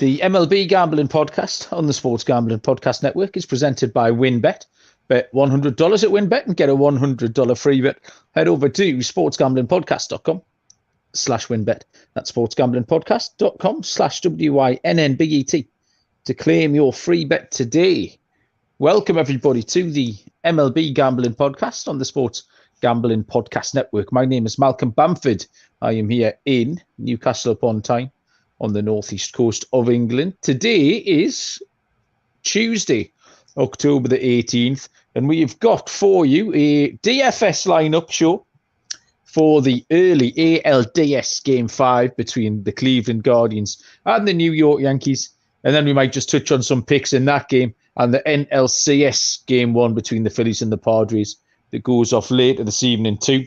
The MLB Gambling Podcast on the Sports Gambling Podcast Network is presented by WynnBET. Bet $100 at WynnBET and get a $100 free bet. Head over to sportsgamblingpodcast.com/WynnBET. That's sportsgamblingpodcast.com/WYNNBET to claim your free bet today. Welcome, everybody, to the MLB Gambling Podcast on the Sports Gambling Podcast Network. My name is Malcolm Bamford. I am here in Newcastle upon Tyne on the northeast coast of England. Today is Tuesday, October the 18th, and we have got for you a DFS lineup show for the early ALDS Game 5 between the Cleveland Guardians and the New York Yankees. And then we might just touch on some picks in that game and the NLCS Game 1 between the Phillies and the Padres that goes off later this evening too.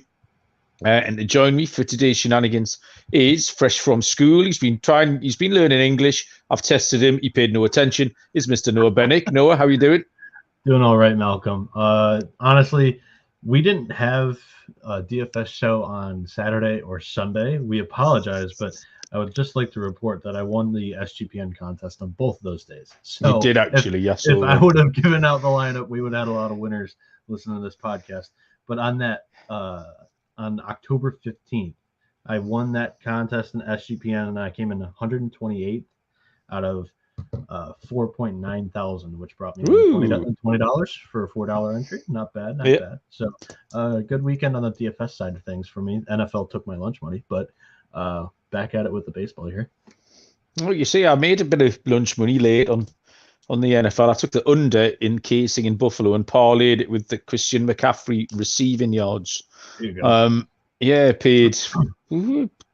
And to join me for today's shenanigans is fresh from school. He's been learning English. I've tested him. He paid no attention. Is Mr. Noah Bennick. Noah, how are you doing? Doing all right, Malcolm. Honestly, we didn't have a DFS show on Saturday or Sunday. We apologize, but I would just like to report that I won the SGPN contest on both of those days. So you did actually, yes. If I would have given out the lineup, we would have had a lot of winners listening to this podcast. But on that, on October 15th, I won that contest in SGPN, and I came in 128th out of 4.9 thousand, which brought me $20 for a $4 entry. Not bad, not bad. So good weekend on the DFS side of things for me. NFL took my lunch money, but back at it with the baseball here. Well, you see, I made a bit of lunch money late on the NFL. I took the under in casing in Buffalo and parlayed it with the Christian McCaffrey receiving yards. There you go. Paid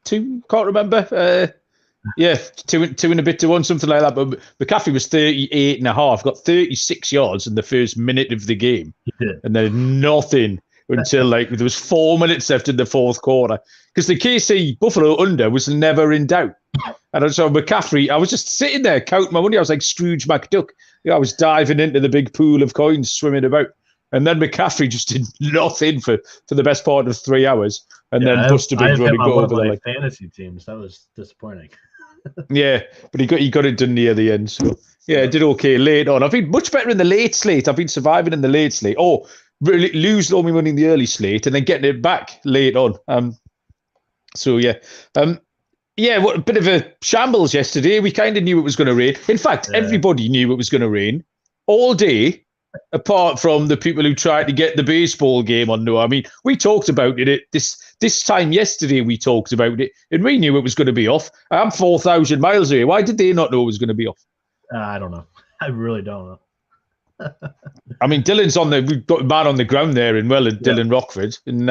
two, can't remember. Two and a bit to one, something like that. But McCaffrey was 38.5, got 36 yards in the first minute of the game. And then nothing until there was 4 minutes left in the fourth quarter. Because the KC Buffalo under was never in doubt. And so McCaffrey, I was just sitting there counting my money. I was like Scrooge McDuck. I was diving into the big pool of coins, swimming about. And then McCaffrey just did nothing for the best part of 3 hours. And then busted a big run and go over the fantasy teams. That was disappointing. Yeah, but he got it done near the end. So yeah, I did okay late on. I've been much better in the late slate. I've been surviving in the late slate. Oh, really lose all my money in the early slate and then getting it back late on. What a bit of a shambles yesterday. We kind of knew it was going to rain. In fact, everybody knew it was going to rain all day, apart from the people who tried to get the baseball game on. No, I mean, we talked about it this time yesterday. We talked about it, and we knew it was going to be off. I'm 4,000 miles away. Why did they not know it was going to be off? I don't know. I really don't know. I mean, we've got a man on the ground there in Dylan Rockford, and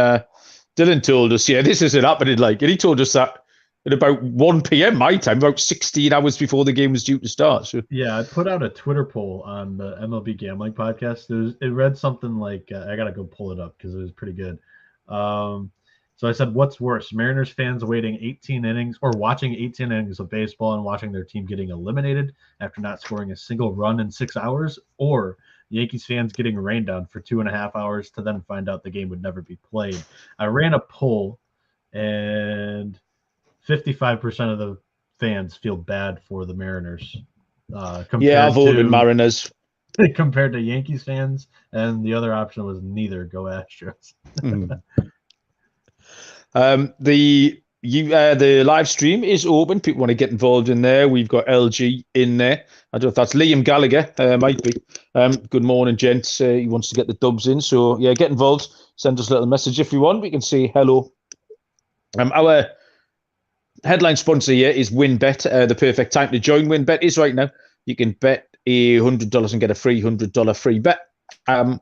Dylan told us, this isn't happening. And he told us that at about 1 p.m. my time, about 16 hours before the game was due to start. So yeah, I put out a Twitter poll on the MLB Gambling Podcast. It read something like, I got to go pull it up because it was pretty good. So I said, what's worse, Mariners fans waiting 18 innings or watching 18 innings of baseball and watching their team getting eliminated after not scoring a single run in 6 hours, or Yankees fans getting rained on for 2.5 hours to then find out the game would never be played? I ran a poll, and 55% of the fans feel bad for the Mariners. I voted Mariners. Compared to Yankees fans, and the other option was neither. Go Astros. The live stream is open. People want to get involved in there. We've got LG in there. I don't know if that's Liam Gallagher. Might be. Good morning, gents. He wants to get the dubs in. So yeah, get involved. Send us a little message if you want. We can say hello. Our headline sponsor here is WynnBET. The perfect time to join WynnBET is right now. You can bet $100 and get a free $100 free bet. 100%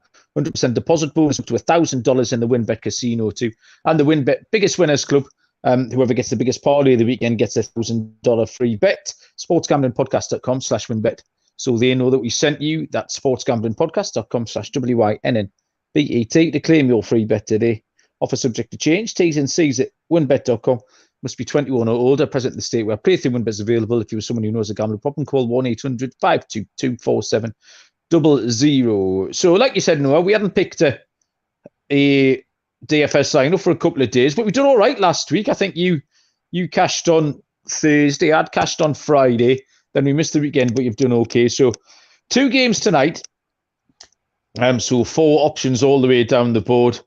deposit bonus up to $1,000 in the WynnBET casino too. And the WynnBET Biggest Winners Club. Whoever gets the biggest parlay of the weekend gets a $1,000 free bet. sportsgamblingpodcast.com/WynnBET. So they know that we sent you. That's sportsgamblingpodcast.com/WYNNBET to claim your free bet today. Offer subject to change. T's and C's at wynnbet.com. Must be 21 or older, present in the state where playthrough WynnBET is available. If you're someone who knows a gambling problem, call 1-800-522-4700. So like you said, Noah, we hadn't picked a DFS lineup for a couple of days, but we done all right last week. I think you cashed on Thursday. I'd cashed on Friday. Then we missed the weekend, but you've done okay. So 2 games tonight. So 4 options all the way down the board.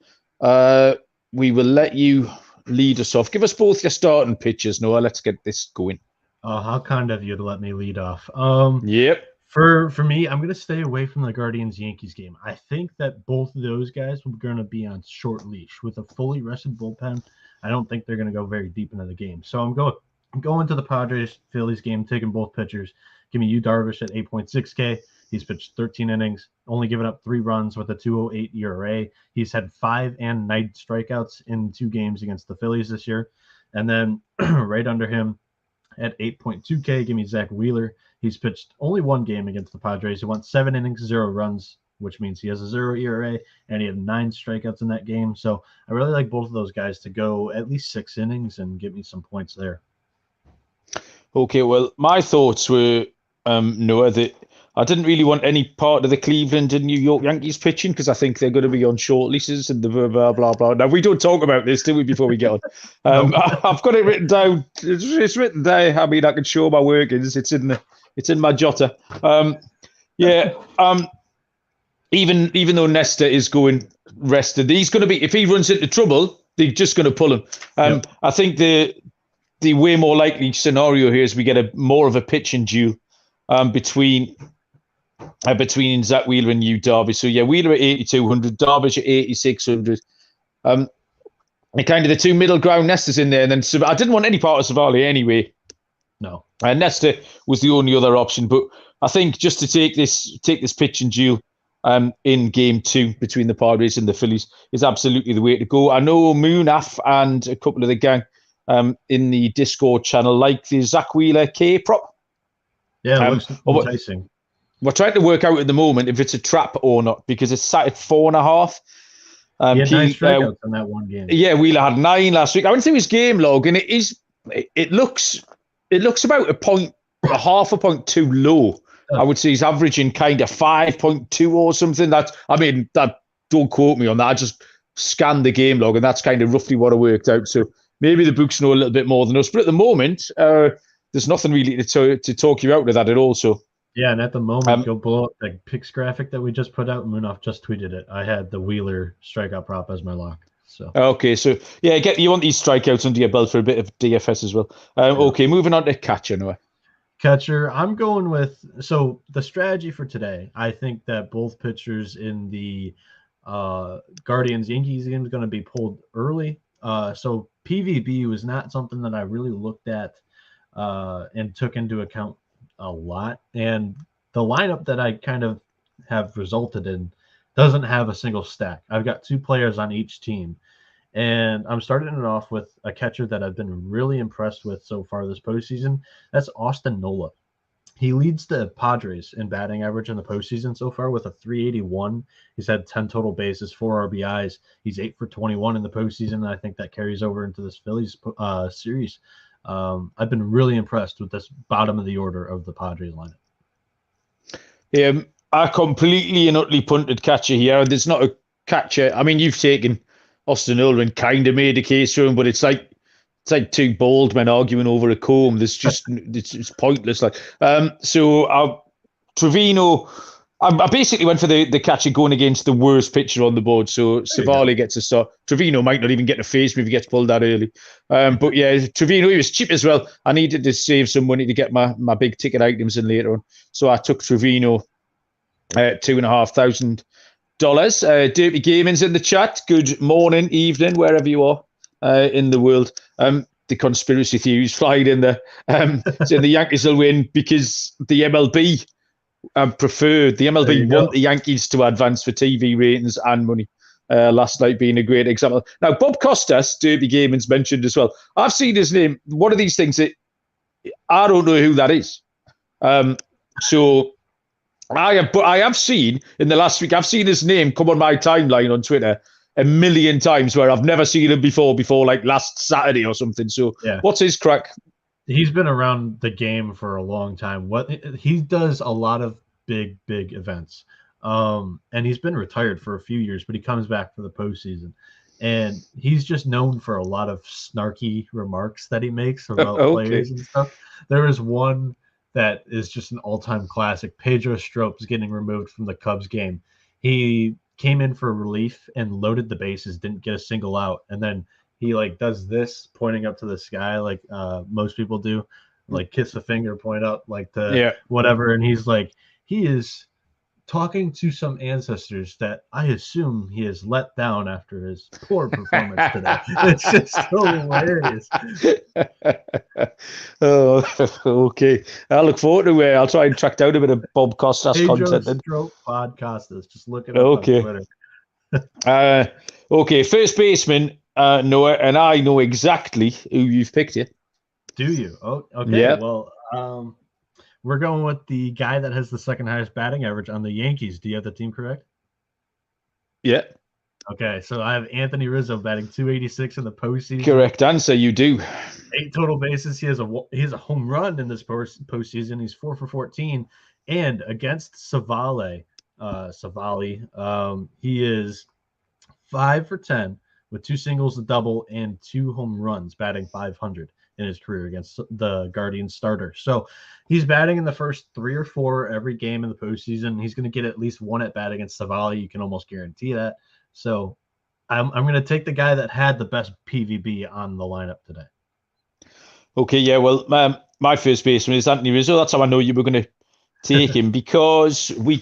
We will let you lead us off. Give us both your starting pitches, Noah. Let's get this going. How kind of you to let me lead off. Yep. For me, I'm going to stay away from the Guardians-Yankees game. I think that both of those guys are going to be on short leash. With a fully rested bullpen, I don't think they're going to go very deep into the game. So I'm going to the Padres-Phillies game, taking both pitchers. Give me Yu Darvish at 8.6K. He's pitched 13 innings, only given up 3 runs with a 2.08 ERA. He's had 5 and 9 strikeouts in 2 games against the Phillies this year. And then right under him at 8.2K, give me Zach Wheeler. He's pitched only 1 game against the Padres. He went 7 innings, 0 runs, which means he has a 0 ERA, and he had 9 strikeouts in that game. So I really like both of those guys to go at least 6 innings and get me some points there. Okay, well, my thoughts were, Noah, that I didn't really want any part of the Cleveland and New York Yankees pitching because I think they're going to be on short leases and the blah, blah, blah. Now, we don't talk about this, do we, before we get on? I've got it written down. It's written there. I mean, I can show my workings. It's in my jotter. Even though Nestor is going rested, he's going to be, if he runs into trouble, they're just going to pull him. I think the way more likely scenario here is we get more of a pitching duel between Zach Wheeler and Yu Darvish. So yeah, Wheeler at 8,200, Darvish at 8,600. And kind of the 2 middle ground, Nestor's in there, and then I didn't want any part of Savali anyway. No, and Nestor was the only other option. But I think just to take this pitching duel in game 2 between the Padres and the Phillies is absolutely the way to go. I know Moonaf and a couple of the gang in the Discord channel like the Zach Wheeler K prop. Yeah, it looks enticing. We're trying to work out at the moment if it's a trap or not because it's sat at 4.5. He had 9 strikeouts in that 1 game. Yeah, Wheeler had 9 last week. I went through his game log, and it looks about a half a point too low. I would say he's averaging kind of 5.2 or something. That don't quote me on that. I just scanned the game log, and that's kind of roughly what I worked out. So maybe the books know a little bit more than us, but at the moment, there's nothing really to talk you out of that at all. So yeah, and at the moment, go blow up the picks graphic that we just put out. Munaf just tweeted it. I had the Wheeler strikeout prop as my lock. So okay, so yeah, you want these strikeouts under your belt for a bit of DFS as well. Okay, moving on to catcher, Noah. Catcher, I'm going with the strategy for today. I think that both pitchers in the Guardians-Yankees game is going to be pulled early. So PVB was not something that I really looked at and took into account a lot. And the lineup that I kind of have resulted in doesn't have a single stack. I've got 2 players on each team. And I'm starting it off with a catcher that I've been really impressed with so far this postseason. That's Austin Nola. He leads the Padres in batting average in the postseason so far with a 381. He's had 10 total bases, 4 RBIs. He's 8 for 21 in the postseason, and I think that carries over into this Phillies series. I've been really impressed with this bottom of the order of the Padres lineup. I completely and utterly punted catcher here. There's not a catcher. I mean, you've taken Austin Nola and kind of made a case for him, but it's like 2 bald men arguing over a comb. There's just it's pointless. Trevino. I basically went for the catcher going against the worst pitcher on the board. So Savali gets a start. Trevino might not even get a face if he gets pulled that early. But yeah, Trevino, he was cheap as well. I needed to save some money to get my big ticket items in later on. So I took Trevino at $2,500. Dirty Gaming's in the chat. Good morning, evening, wherever you are in the world. The conspiracy theories flying in there. Saying the Yankees will win because the MLB preferred. The MLB want the Yankees to advance for TV ratings and money. Last night being a great example. Now, Bob Costas, Derby Gaming's mentioned as well. I've seen his name. One of these things that I don't know who that is. So I have seen in the last week, I've seen his name come on my timeline on Twitter a million times where I've never seen him before like last Saturday or something. So What's his crack? He's been around the game for a long time. He does a lot of big events. And he's been retired for a few years, but he comes back for the postseason. And he's just known for a lot of snarky remarks that he makes about players and stuff. There was one that is just an all-time classic. Pedro Strop is getting removed from the Cubs game. He came in for relief and loaded the bases, didn't get a single out, and then he like does this, pointing up to the sky like most people do, like kiss the finger, point up like the whatever, and he's like, he is talking to some ancestors that I assume he has let down after his poor performance today. It's just hilarious. Oh, okay. I look forward to it. I'll try and track down a bit of Bob Costas content. Stroke Podcastas. Just look it up on Twitter. Okay, first baseman, Noah, and I know exactly who you've picked here. Do you? Oh, okay. Yep. Well, we're going with the guy that has the second highest batting average on the Yankees. Do you have the team correct? Yeah. Okay, so I have Anthony Rizzo batting 286 in the postseason. Correct answer. You do. 8 total bases. He has a home run in this postseason. He's 4 for 14, and against Savali, he is 5 for 10 with 2 singles, a double, and 2 home runs, batting .500 in his career against the Guardians starter. So he's batting in the first 3 or 4 every game in the postseason. He's going to get at least 1 at bat against Savali. You can almost guarantee that. So I'm going to take the guy that had the best PVB on the lineup today. Okay, yeah, well, my first baseman is Anthony Rizzo. That's how I know you were going to take him, because we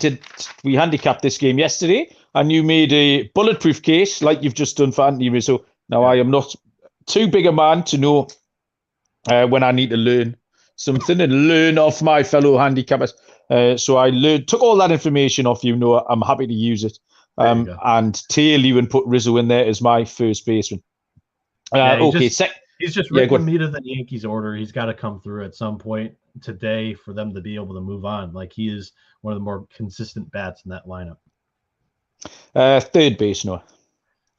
handicapped this game yesterday, and you made a bulletproof case like you've just done for Anthony Rizzo. Now, I am not too big a man to know when I need to learn something and learn off my fellow handicappers. So I took all that information off you, Noah. I'm happy to use it. And tail you and put Rizzo in there as my first baseman. He's just ripping me to the Yankees order. He's got to come through at some point today for them to be able to move on. Like, he is one of the more consistent bats in that lineup. Third base, Noah.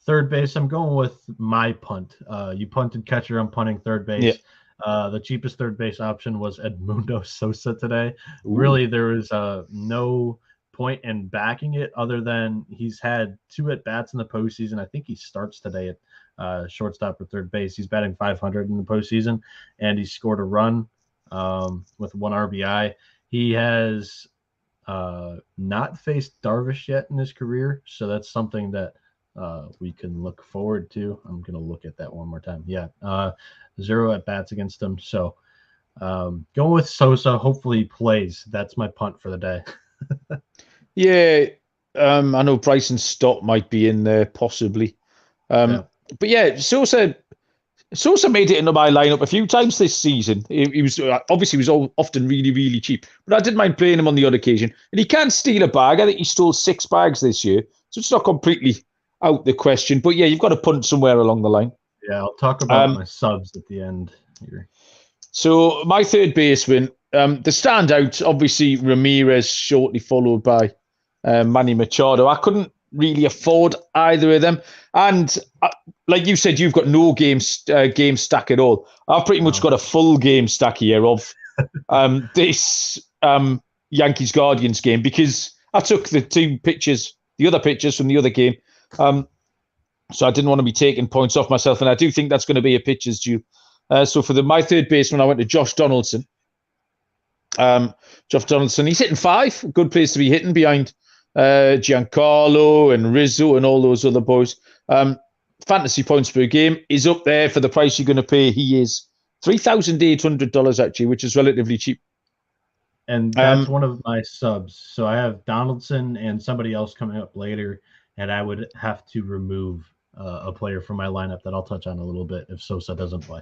Third base, I'm going with my punt. You punted catcher, I'm punting third base. Yeah. The cheapest third base option was Edmundo Sosa today. Ooh. Really, there was no point in backing it other than he's had 2 at-bats in the postseason. I think he starts today at shortstop or third base. He's batting .500 in the postseason, and he scored a run with 1 RBI. He has not faced Darvish yet in his career, so that's something that we can look forward to. I'm going to look at that one more time. Yeah, 0 at-bats against him. So going with Sosa, hopefully he plays. That's my punt for the day. Yeah, I know Bryson Stott might be in there, possibly. But yeah, Sosa made it into my lineup a few times this season. He was often really, really cheap, but I didn't mind playing him on the odd occasion. And he can steal a bag. I think he stole 6 bags this year, so it's not completely out the question. But yeah, you've got to punt somewhere along the line. Yeah, I'll talk about my subs at the end here. So my third baseman, the standout, obviously Ramirez, shortly followed by Manny Machado. I couldn't really afford either of them, and like you said, you've got no game stack at all. I've pretty much got a full game stack here of this Yankees Guardians game, because I took the other pictures from the other game, so I didn't want to be taking points off myself, and I do think that's going to be a pitcher's due. So for my third baseman, I went to Josh Donaldson. Josh Donaldson, he's hitting 5. Good place to be hitting behind Giancarlo and Rizzo and all those other boys. Fantasy points per game is up there for the price you're going to pay. He is $3,800 actually, which is relatively cheap. And that's one of my subs. So I have Donaldson and somebody else coming up later, and I would have to remove a player from my lineup that I'll touch on a little bit if Sosa doesn't play.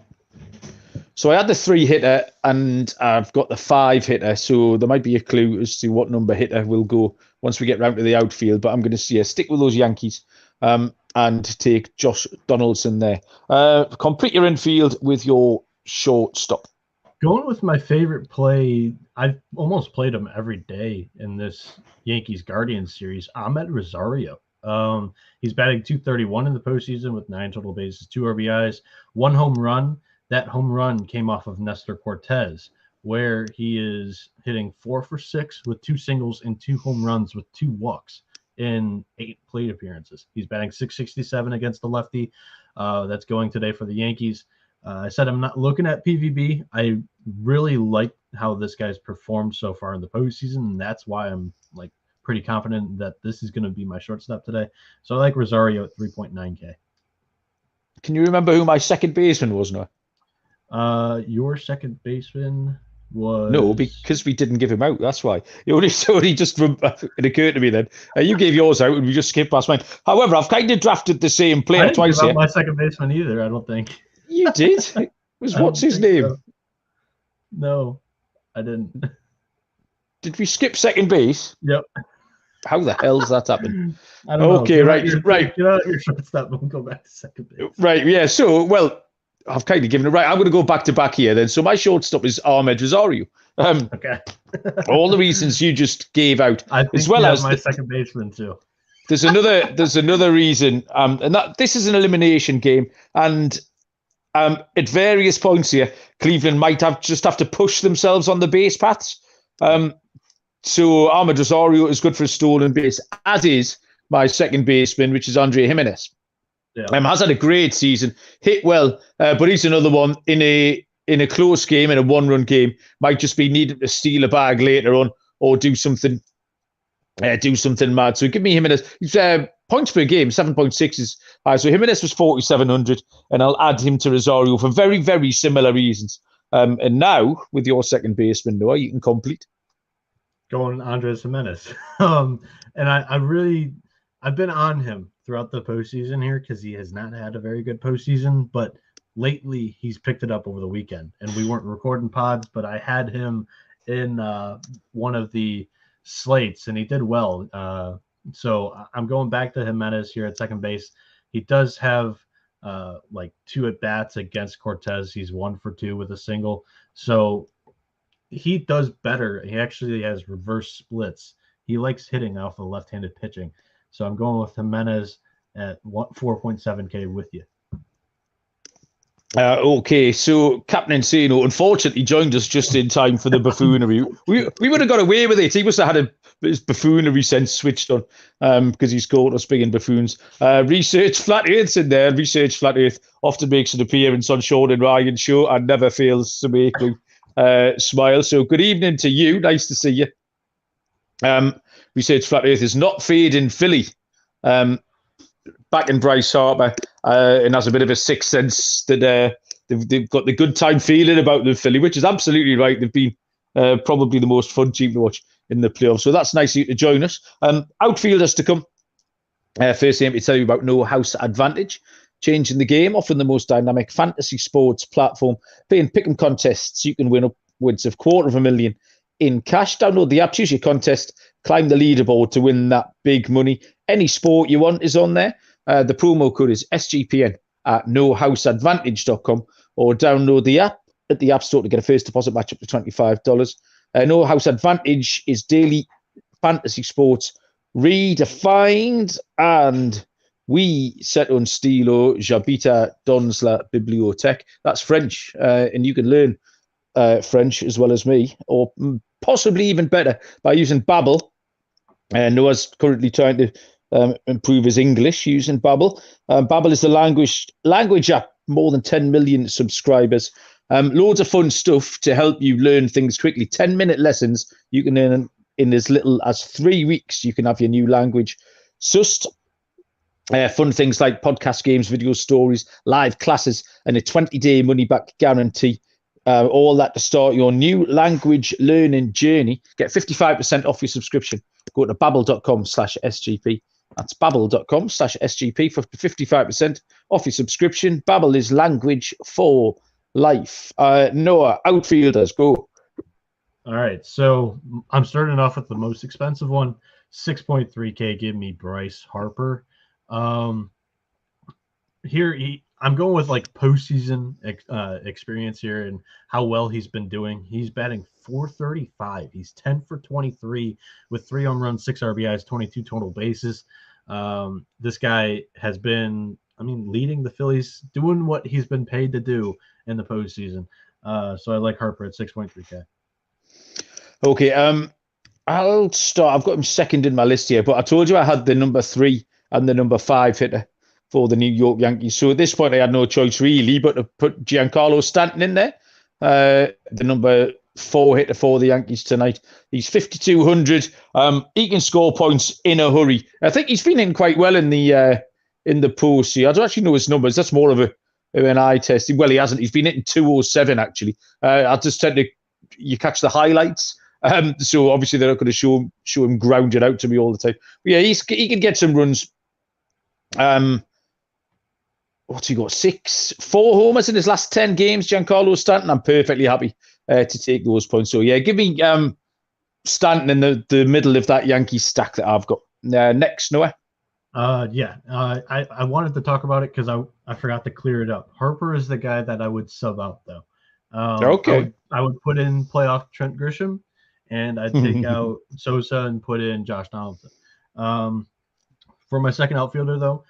So I had the 3 hitter and I've got the 5 hitter. So there might be a clue as to what number hitter will go once we get round to the outfield. But I'm going to stick with those Yankees and take Josh Donaldson there. Complete your infield with your shortstop. Going with my favorite play, I've almost played him every day in this Yankees Guardians series, Ahmed Rosario. He's batting .231 in the postseason with 9 total bases, 2 RBIs, 1 home run. That home run came off of Nestor Cortez, where he is hitting 4 for 6 with 2 singles and 2 home runs with 2 walks in 8 plate appearances. He's batting .667 against the lefty. That's going today for the Yankees. I said I'm not looking at PVB. I really like how this guy's performed so far in the postseason, and that's why I'm like pretty confident that this is going to be my shortstop today. So I like Rosario at 3.9K. Can you remember who my second baseman was, Noah? Your second baseman was... No, because we didn't give him out. That's why. It only just it occurred to me then. You gave yours out and we just skipped past mine. However, I've kind of drafted the same player I didn't twice give here. out my second baseman either, I don't think. You did? It was what's his name? So. No, I didn't. Did we skip second base? Yep. How the hell does that happen? I don't know. Okay, right. Get out your shortstop and we'll go back to second base. Right, yeah. So, well, I've kind of given it right. I'm going to go back to back here then. So my shortstop is Ahmed Rosario. Okay. All the reasons you just gave out, I think as well as my second baseman too. There's another reason, and that this is an elimination game, and at various points here, Cleveland might have to push themselves on the base paths. So Ahmed Rosario is good for a stolen base, as is my second baseman, which is Andre Jimenez. Yeah. Has had a great season, hit well, but he's another one in a close game, in a one-run game, might just be needing to steal a bag later on or do something mad. So give me Jimenez. He's points per game, 7.6 is high. So Jimenez was 4,700, and I'll add him to Rosario for very, very similar reasons. And now, with your second baseman, Noah, you can complete. Going Andres Jimenez. And I've been on him throughout the postseason here because he has not had a very good postseason, but lately he's picked it up over the weekend. And we weren't recording pods, but I had him in one of the slates, and he did well. So I'm going back to Jimenez here at second base. He does have like 2 at-bats against Cortez. He's 1 for 2 with a single. So he does better. He actually has reverse splits. He likes hitting off the left-handed pitching. So I'm going with Jimenez at 4.7K with you. Okay, so Captain Insano unfortunately joined us just in time for the buffoonery. We would have got away with it. He must have had his buffoonery sense switched on because he's caught us being buffoons. Research Flat Earth's in there. Research Flat Earth often makes an appearance on Sean and Ryan's show and never fails to make me smile. So good evening to you. Nice to see you. Research Flat Earth is not fading Philly. Back in Bryce Harper and has a bit of a sixth sense that they've got the good time feeling about the Philly, which is absolutely right. They've been probably the most fun team to watch in the playoffs. So that's nice of you to join us. Outfielders to come. First thing to tell you about No House Advantage. Changing the game, often the most dynamic fantasy sports platform. Playing pick'em contests, you can win upwards of $250,000 in cash. Download the app, choose your contest, climb the leaderboard to win that big money. Any sport you want is on there. The promo code is SGPN at nohouseadvantage.com, or download the app at the App Store to get a first deposit match up to $25. No House Advantage is daily fantasy sports redefined, and we set on stilo j'habite dans la bibliothèque. That's French, and you can learn French as well as me, or possibly even better by using Babbel. Noah's currently trying to improve his English using Babbel. Babbel is the language app, more than 10 million subscribers. Loads of fun stuff to help you learn things quickly. 10-minute lessons you can learn in as little as 3 weeks. You can have your new language sussed. Fun things like podcast games, video stories, live classes, and a 20-day money-back guarantee. All that to start your new language learning journey. Get 55% off your subscription. Go to babbel.com/SGP. That's babbel.com/SGP for 55% off your subscription. Babbel is language for life. Noah, outfielders, go. All right, so I'm starting off with the most expensive one, 6.3K. Give me Bryce Harper. I'm going with like postseason experience here and how well he's been doing. He's batting .435. He's 10 for 23 with 3 home runs, 6 RBIs, 22 total bases. This guy has been, leading the Phillies, doing what he's been paid to do in the postseason. So I like Harper at 6.3K. Okay, I'll start. I've got him second in my list here, but I told you I had the number 3 and the number 5 hitter for the New York Yankees. So at this point, I had no choice really but to put Giancarlo Stanton in there. The number 4-hitter for the Yankees tonight. He's 5,200. He can score points in a hurry. I think he's been in quite well in the postseason. I don't actually know his numbers. That's more of an eye test. Well, he hasn't. He's been hitting 207 actually. I just tend to you catch the highlights. So obviously they're not going to show him grounded out to me all the time. But yeah, he can get some runs. What's he got? 4 homers in his last 10 games, Giancarlo Stanton. I'm perfectly happy to take those points. So yeah, give me Stanton in the middle of that Yankee stack that I've got. Next, Noah. I wanted to talk about it because I forgot to clear it up. Harper is the guy that I would sub out though. Okay. I would put in playoff Trent Grisham, and I'd take out Sosa and put in Josh Donaldson. For my second outfielder though,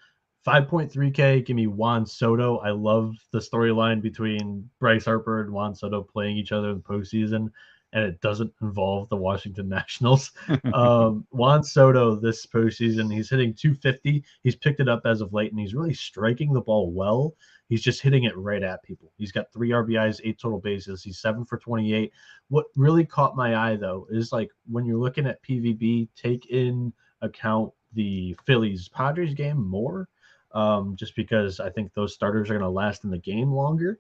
5.3K, give me Juan Soto. I love the storyline between Bryce Harper and Juan Soto playing each other in the postseason, and it doesn't involve the Washington Nationals. Juan Soto this postseason, he's hitting 250. He's picked it up as of late, and he's really striking the ball well. He's just hitting it right at people. He's got 3 RBIs, 8 total bases. He's 7 for 28. What really caught my eye, though, is like when you're looking at PVB, take in account the Phillies Padres game more. Just because I think those starters are going to last in the game longer.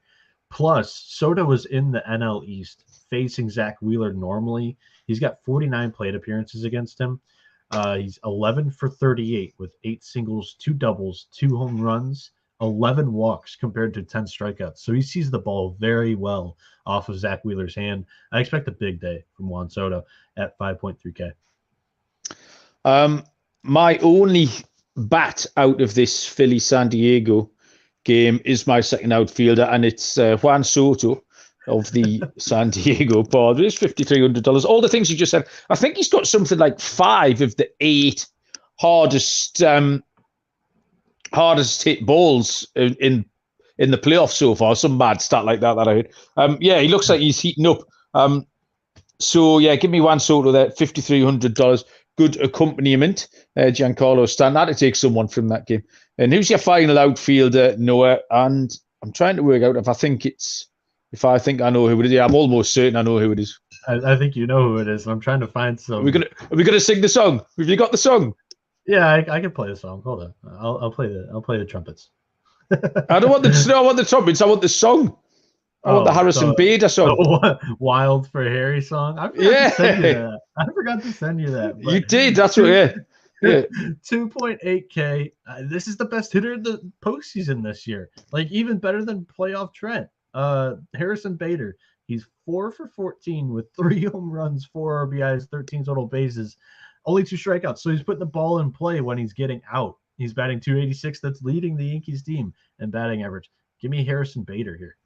Plus, Soto was in the NL East facing Zach Wheeler normally. He's got 49 plate appearances against him. He's 11 for 38 with 8 singles, 2 doubles, 2 home runs, 11 walks compared to 10 strikeouts. So he sees the ball very well off of Zach Wheeler's hand. I expect a big day from Juan Soto at 5.3K. My only bat out of this Philly San Diego game is my second outfielder, and it's Juan Soto of the San Diego Padres, $5,300. All the things you just said. I think he's got something like 5 of the 8 hardest hit balls in the playoffs so far. Some mad stat like that I heard. Yeah, he looks like he's heating up. So yeah, give me Juan Soto there, $5,300. Good accompaniment, Giancarlo Stanton. I had to take someone from that game. And who's your final outfielder, Noah? And I'm trying to work out if I think I know who it is. Yeah, I'm almost certain I know who it is. I think you know who it is. I'm trying to find some. Are we gonna sing the song? Have you got the song? Yeah, I can play the song. Hold on. I'll play the trumpets. I don't want the trumpets. I want the song. I want the Harrison Bader song. Wild for Harry song. I forgot to send you that. You did. That's what. Yeah. 2.8K. This is the best hitter in the postseason this year. Like even better than playoff Trent. Harrison Bader. He's 4 for 14 with 3 home runs, 4 RBIs, 13 total bases, only 2 strikeouts. So he's putting the ball in play when he's getting out. He's batting .286. That's leading the Yankees team in batting average. Give me Harrison Bader here.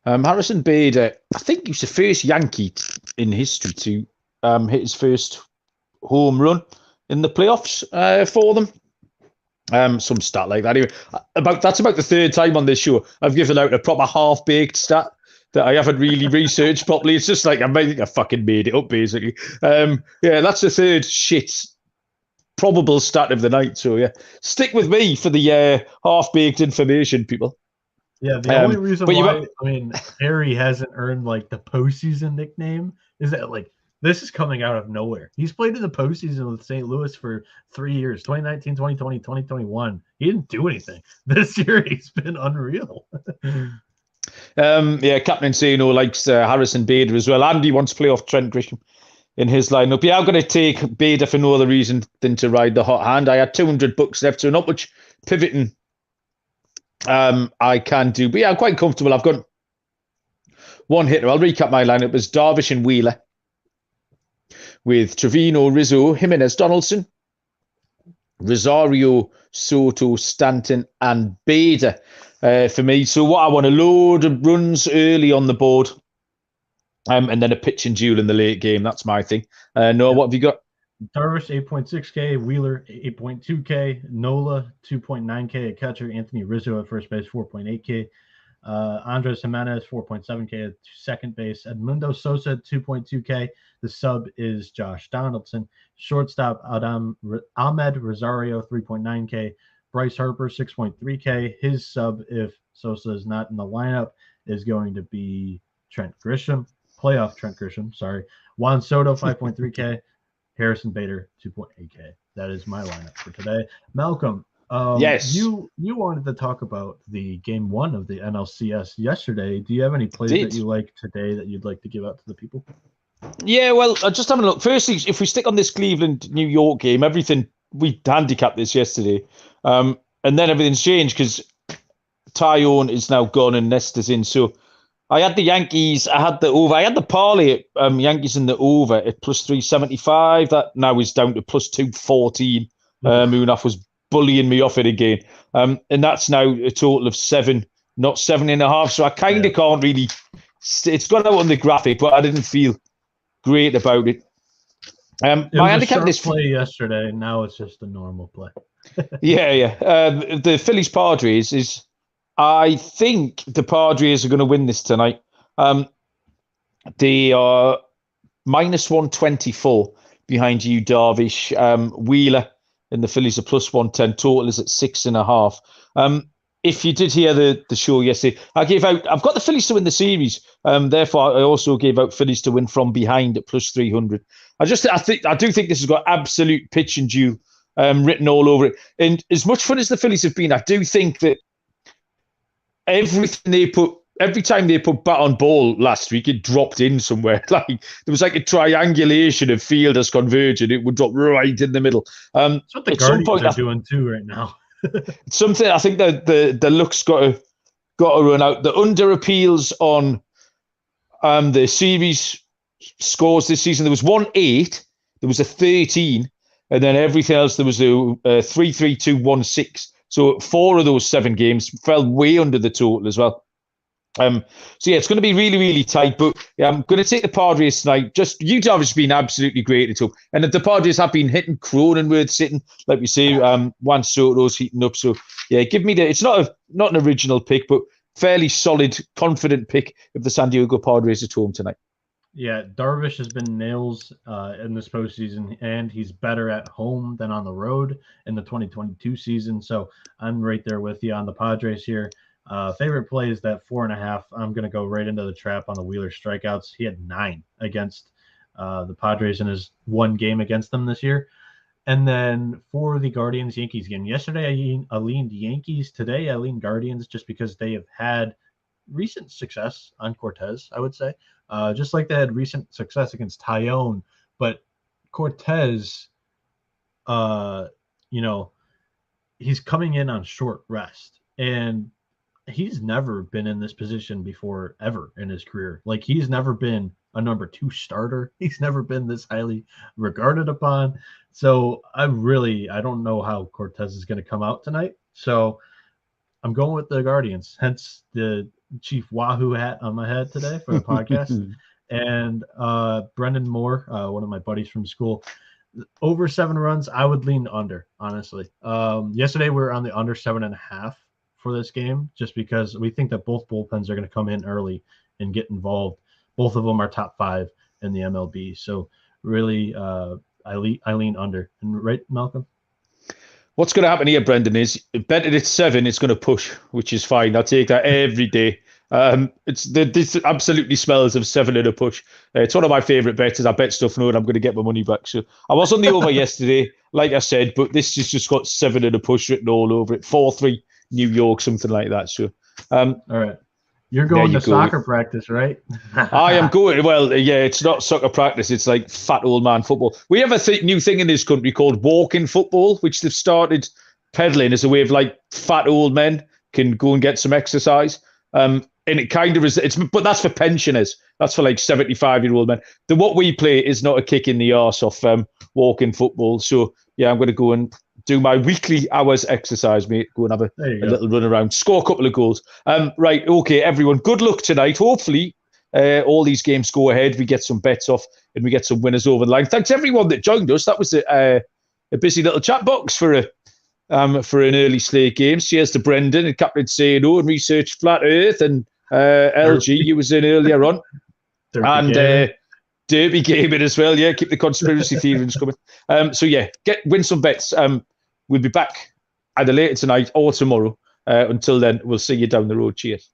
Harrison Bader, I think he's the first Yankee in history to hit his first home run in the playoffs for them. Some stat like that. Anyway, that's about the 3rd time on this show I've given out a proper half-baked stat that I haven't really researched properly. It's just like I fucking made it up, basically. Yeah, that's the 3rd shit probable stat of the night. So yeah, stick with me for the half-baked information, people. Yeah, the only reason why Harry hasn't earned like the postseason nickname is that like this is coming out of nowhere. He's played in the postseason with St. Louis for 3 years, 2019, 2020, 2021. He didn't do anything. This year he's been unreal. Yeah, Captain Insano likes Harrison Bader as well. Andy wants to play off Trent Grisham in his lineup. Yeah, I'm going to take Bader for no other reason than to ride the hot hand. I had $200 left, so not much pivoting I can do. But yeah, I'm quite comfortable. I've got one hitter. I'll recap my lineup as Darvish and Wheeler with Trevino, Rizzo, Jimenez, Donaldson, Rosario, Soto, Stanton, and Bader for me. So what I want, a load of runs early on the board and then a pitching duel in the late game. That's my thing. Noah, what have you got? Darvish 8.6K, Wheeler 8.2K, Nola 2.9K at catcher, Anthony Rizzo at first base 4.8K, Andres Jimenez 4.7K at second base, Edmundo Sosa 2.2K. The sub is Josh Donaldson. Shortstop Ahmed Rosario 3.9K, Bryce Harper 6.3K. His sub, if Sosa is not in the lineup, is going to be Trent Grisham. playoff Trent Grisham. Sorry, Juan Soto 5.3K, Harrison Bader 2.8K. That is my lineup for today. Malcolm, Yes. you wanted to talk about the game 1 of the NLCS yesterday. Do you have any plays that you like today that you'd like to give out to the people? Yeah, well, I just having a look. Firstly, if we stick on this Cleveland-New York game, everything, we handicapped this yesterday. And then everything's changed because Tyone is now gone and Nestor's in. So I had the Yankees, I had the over. I had the parlay at Yankees in the over at plus 375. That now is down to plus 214. Munaf was bullying me off it again. And that's now a total of 7, not 7.5. So I kind of can't really, it's gone out on the graphic, but I didn't feel great about it. My handicap this play yesterday, now it's just a normal play. The Phillies Padres is, I think the Padres are going to win this tonight. They are minus 124 behind you, Darvish. Wheeler and the Phillies are plus 110. Total is at 6.5. If you did hear the show yesterday, I've got the Phillies to win the series. Therefore, I also gave out Phillies to win from behind at plus 300. I do think this has got absolute pitch and duel written all over it. And as much fun as the Phillies have been, I do think that every time they put bat on ball last week, it dropped in somewhere. Like there was like a triangulation of fielders converging. It would drop right in the middle. That's what the Guardians are doing too right now. It's something I think that the luck's got to run out. The under appeals on the series scores this season. There was 1-8, there was a 13, and then everything else there was a 3-3, 2-1-6. So 4 of those 7 games fell way under the total as well. It's going to be really, really tight. But I'm going to take the Padres tonight. Just Utah has been absolutely great at home, and the Padres have been hitting. Cronenworth sitting, like we say. Juan Soto's heating up. So give me it's not an original pick, but fairly solid, confident pick of the San Diego Padres at home tonight. Yeah, Darvish has been nails in this postseason, and he's better at home than on the road in the 2022 season. So I'm right there with you on the Padres here. Favorite play is that 4.5. I'm going to go right into the trap on the Wheeler strikeouts. He had 9 against the Padres in his 1 game against them this year. And then for the Guardians-Yankees game, yesterday I leaned Yankees. Today I leaned Guardians just because they have had recent success on Cortez, I would say. Just like they had recent success against Tyone. But Cortez, he's coming in on short rest. And he's never been in this position before ever in his career. Like he's never been a number 2 starter. He's never been this highly regarded upon. So I don't know how Cortez is going to come out tonight. So I'm going with the Guardians, hence the Chief Wahoo hat on my head today for the podcast. And Brendan Moore, one of my buddies from school, over 7 runs, I would lean under, honestly. Yesterday we were on the under 7.5 for this game, just because we think that both bullpens are going to come in early and get involved. Both of them are top 5 in the MLB. So really, I lean under. And right, Malcolm? What's going to happen here, Brendan, is betting at 7, it's going to push, which is fine. I take that every day. This absolutely smells of 7 in a push. It's one of my favourite bets. I bet stuff knowing I'm going to get my money back. So I was on the over yesterday, like I said, but this has just got 7 in a push written all over it. 4-3 New York, something like that. So, all right. You're going to soccer practice, right? I am going. Well, it's not soccer practice. It's like fat old man football. We have a new thing in this country called walking football, which they've started peddling as a way of like fat old men can go and get some exercise. And it kind of is. But that's for pensioners. That's for like 75-year-old men. What we play is not a kick in the arse of walking football. So I'm going to go and do my weekly hours exercise, mate. Go and have a little run around, score a couple of goals. Right, okay, everyone. Good luck tonight. Hopefully, all these games go ahead. We get some bets off and we get some winners over the line. Thanks everyone that joined us. That was a busy little chat box for an early Slate game. Cheers to Brendan and Captain Sano and Research Flat Earth and LG. You was in earlier on. Derby gaming as well. Yeah, keep the conspiracy theories coming. Win some bets. We'll be back either later tonight or tomorrow. Until then, we'll see you down the road. Cheers.